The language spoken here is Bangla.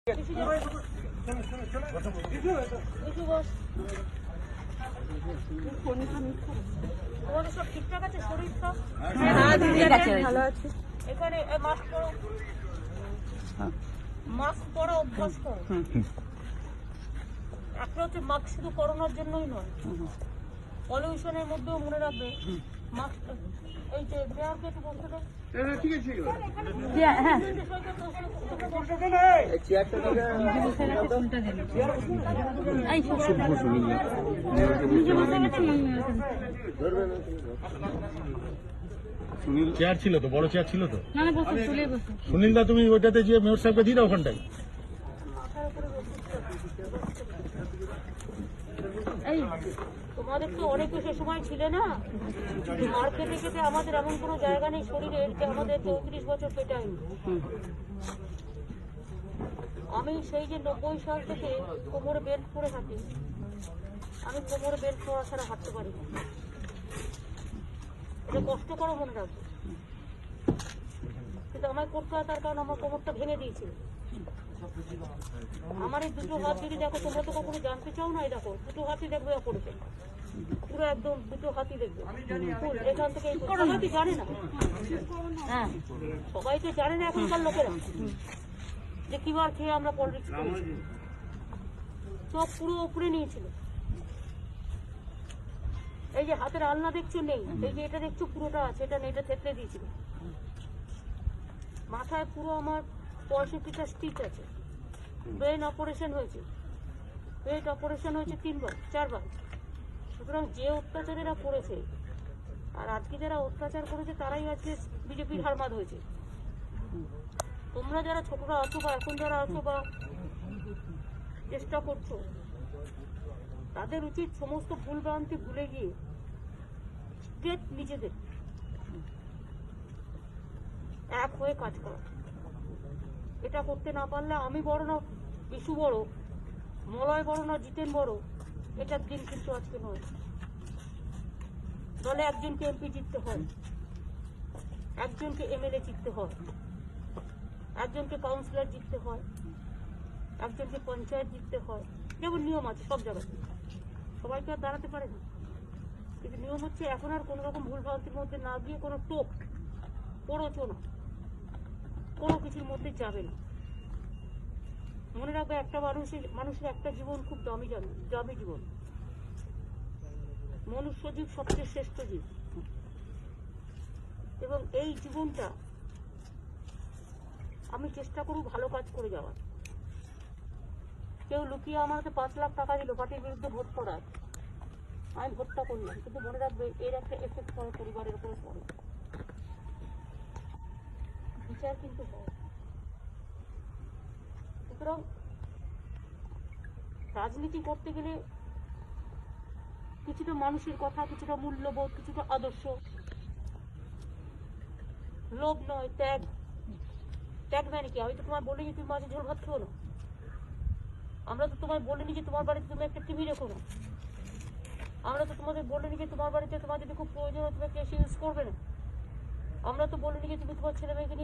সব ঠিকঠাক আছে, শরীর সব ভালো আছে। এখানে মাস্ক পরা অভ্যাস করো। একটা হচ্ছে মাস্ক শুধু করোনার জন্যই নয়, পলিউশনের মধ্যেও মনে রাখবে মাস্ক। এই যে দেওয়াকে একটু বলতে দেয়। চেয়ার ছিল তো, বড় চেয়ার ছিল তো। সুনীল দা, তুমি ওইটাতে যে মেয়র সাহেবকে দিয়ে দাও ওখানটায়। তোমাদের তো অনেকে সে সময় ছিল না, মার্কেটে যেতে আমাদের এমন কোনো জায়গা নেই শরীরের যে আমাদের 34 বছর পেটায়নি। আমি সেই যে 90 সাল থেকে কোমরে বেল্ট পরে হাঁটি, আমি কোমরে বেল্ট পরা ছাড়া হাঁটতে পারি না। এটা কষ্ট করো, মনে রাখবো। কিন্তু আমায় করতে হয়, তার কারণ আমার কোমরটা ভেঙে দিয়েছিল। আমার এই দুটো হাত যদি দেখো, তোমরা তো কখনো জানতে চাও না, এই দেখো দুটো হাতই দেখবে পড়েছে, পুরো একদম দুটো হাতই দেখবে। এখান থেকে সবাই তো জানে না, হ্যাঁ সবাই তো জানে না এখনকার লোকেরা যে কিবার খেয়ে আমরা পলিটিক্স করেছি। চোখ পুরো উপরে নিয়েছিল। এই যে হাতের আলনা দেখছো নেই, এই যে এটা দেখছো পুরোটা আছে, এটা নেই, এটা থেতলে দিয়েছিল। মাথায় পুরো আমার 65টা স্টিচ আছে। ব্রেন অপারেশন হয়েছে, পেট অপারেশন হয়েছে 3বার 4বার। সুতরাং যে অত্যাচারেরা করেছে, আর আজকে যারা অত্যাচার করেছে তারাই আজকে বিজেপির হারমাদ হয়েছে। তোমরা যারা ছোটরা আছো বা এখন যারা আছো বা চেষ্টা করছো, তাদের উচিত সমস্ত ভুলভ্রান্তি ভুলে গিয়ে নিজেদের এক হয়ে কাজ করা। এটা করতে না পারলে আমি বড় না বিশু বড়, মলয় বড় না জিতেন বড়, এটার দিন কিন্তু আজকে নয়। দলে একজনকে এমপি জিততে হয়, একজনকে এমএলএ জিততে হয়, একজনকে কাউন্সিলর জিততে হয়, একজনকে পঞ্চায়েত জিততে হয়। যেমন নিয়ম আছে সব জায়গায়, সবাইকে আর দাঁড়াতে পারে না। কিন্তু নিয়ম হচ্ছে এখন আর কোনো রকম ভুলভ্রান্তির মধ্যে না গিয়ে কোনো টোপ প্ররোচনা কোনো কিছুর মধ্যে যাবে না। মনে রাখবে, একটা মানুষের একটা জীবন খুব দামি জীবন। মনুষ্য জীব সবচেয়ে শ্রেষ্ঠ জীব, এবং এই জীবনটা আমি চেষ্টা করব ভালো কাজ করে যাওয়ার। কেউ লুকিয়ে আমাকে 5 লাখ টাকা দিল পার্টির বিরুদ্ধে ভোট করার, আমি ভোটটা করলাম, কিন্তু মনে রাখবে এর একটা এফেক্ট পড়ে পরিবারের উপরে পড়ে। বিচার কিন্তু হয়। সুতরাং রাজনীতি করতে গেলে কিছুটা মানুষের কথা, কিছুটা মূল্যবোধ, কিছুটা আদর্শ, লোভ নয়, ত্যাগ। ত্যাগ মানে কি? আমি তো তোমায় বলিনি তুমি মাঝে ঝোল ভাত খেও না। আমরা তো তোমায় বলিনি যে তোমার বাড়িতে তুমি একটা টিভি রেখো না। আমরা তো তোমাদের বলিনি যে তোমার বাড়িতে তোমার যদি খুব প্রয়োজন হয় তুমি একটা এসে ইউজ করবে না। আমরা তো বলিনি যে তুমি তোমার ছেলে মেয়েকে